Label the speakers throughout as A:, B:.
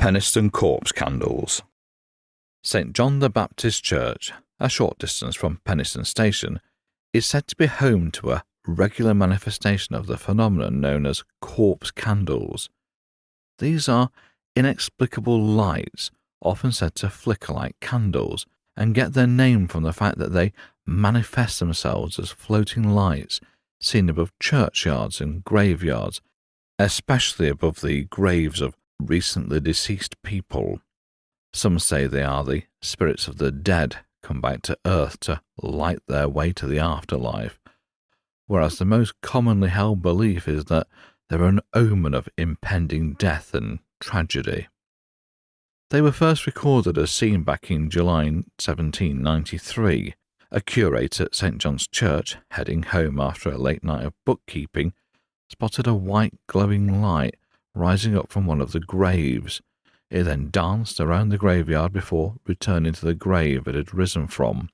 A: Penistone Corpse Candles. St. John the Baptist Church, a short distance from Penistone Station, is said to be home to a regular manifestation of the phenomenon known as corpse candles. These are inexplicable lights, often said to flicker like candles, and get their name from the fact that they manifest themselves as floating lights seen above churchyards and graveyards, especially above the graves of recently deceased people. Some say they are the spirits of the dead come back to earth to light their way to the afterlife, whereas the most commonly held belief is that they're an omen of impending death and tragedy. They were first recorded as seen back in July 1793. A curate at St. John's Church, heading home after a late night of bookkeeping, spotted a white glowing light rising up from one of the graves. It then danced around the graveyard before returning to the grave it had risen from.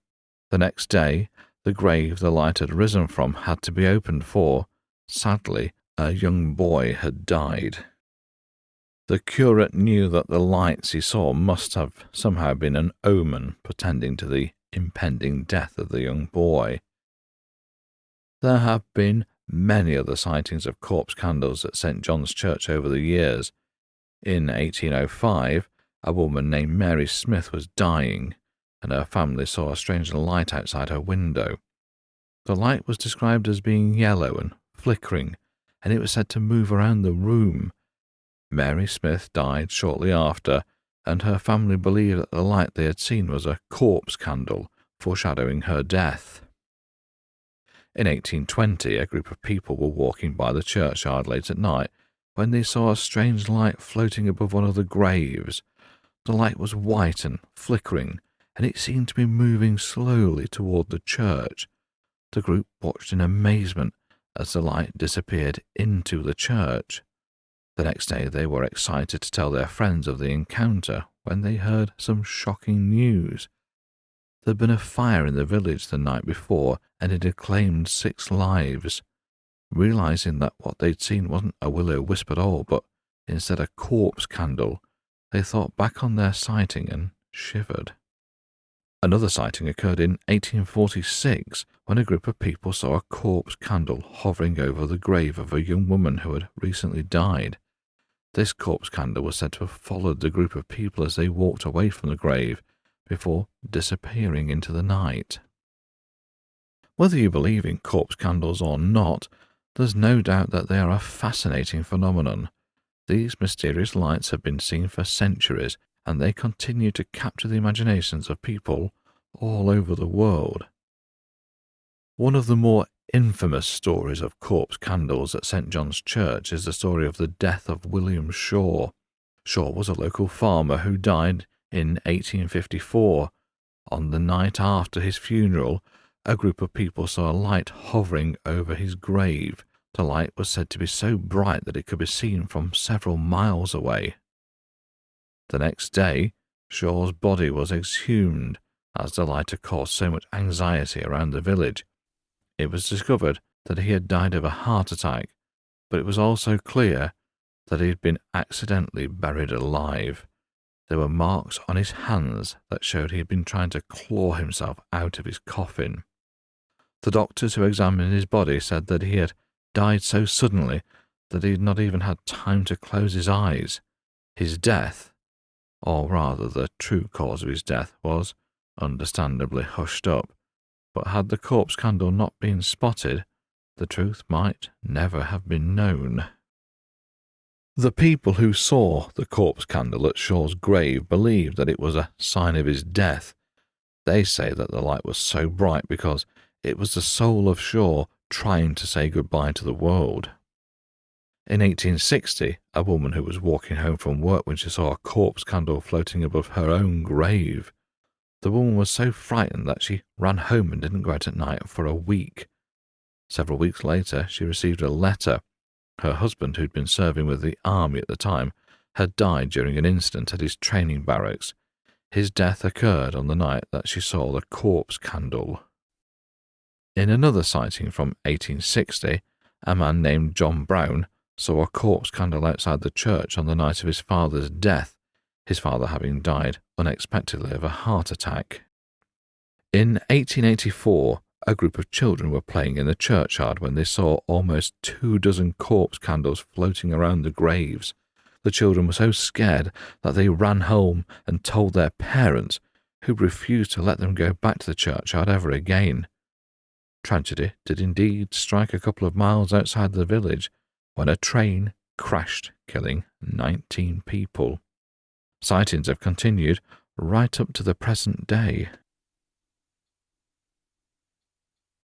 A: The next day, the grave the light had risen from had to be opened for, sadly, a young boy had died. The curate knew that the lights he saw must have somehow been an omen portending to the impending death of the young boy. There have been many other sightings of corpse candles at St. John's Church over the years. In 1805, a woman named Mary Smith was dying, and her family saw a strange light outside her window. The light was described as being yellow and flickering, and it was said to move around the room. Mary Smith died shortly after, and her family believed that the light they had seen was a corpse candle, foreshadowing her death. In 1820, a group of people were walking by the churchyard late at night when they saw a strange light floating above one of the graves. The light was white and flickering, and it seemed to be moving slowly toward the church. The group watched in amazement as the light disappeared into the church. The next day they were excited to tell their friends of the encounter when they heard some shocking news. There had been a fire in the village the night before, and it had claimed 6 lives. Realizing that what they'd seen wasn't a will-o'-wisp at all, but instead a corpse candle, they thought back on their sighting and shivered. Another sighting occurred in 1846 when a group of people saw a corpse candle hovering over the grave of a young woman who had recently died. This corpse candle was said to have followed the group of people as they walked away from the grave, before disappearing into the night. Whether you believe in corpse candles or not, there's no doubt that they are a fascinating phenomenon. These mysterious lights have been seen for centuries, and they continue to capture the imaginations of people all over the world. One of the more infamous stories of corpse candles at St. John's Church is the story of the death of William Shaw. Shaw was a local farmer who died in 1854. On the night after his funeral, a group of people saw a light hovering over his grave. The light was said to be so bright that it could be seen from several miles away. The next day, Shaw's body was exhumed, as the light had caused so much anxiety around the village. It was discovered that he had died of a heart attack, but it was also clear that he had been accidentally buried alive. There were marks on his hands that showed he had been trying to claw himself out of his coffin. The doctors who examined his body said that he had died so suddenly that he had not even had time to close his eyes. His death, or rather the true cause of his death, was understandably hushed up, but had the corpse candle not been spotted, the truth might never have been known. The people who saw the corpse candle at Shaw's grave believed that it was a sign of his death. They say that the light was so bright because it was the soul of Shaw trying to say goodbye to the world. In 1860, a woman who was walking home from work when she saw a corpse candle floating above her own grave. The woman was so frightened that she ran home and didn't go out at night for a week. Several weeks later, she received a letter. Her husband, who'd been serving with the army at the time, had died during an incident at his training barracks. His death occurred on the night that she saw the corpse candle. In another sighting from 1860, a man named John Brown saw a corpse candle outside the church on the night of his father's death. his father having died unexpectedly of a heart attack. In 1884, a group of children were playing in the churchyard when they saw almost 24 corpse candles floating around the graves. The children were so scared that they ran home and told their parents, who refused to let them go back to the churchyard ever again. Tragedy did indeed strike a couple of miles outside the village when a train crashed, killing 19 people. Sightings have continued right up to the present day.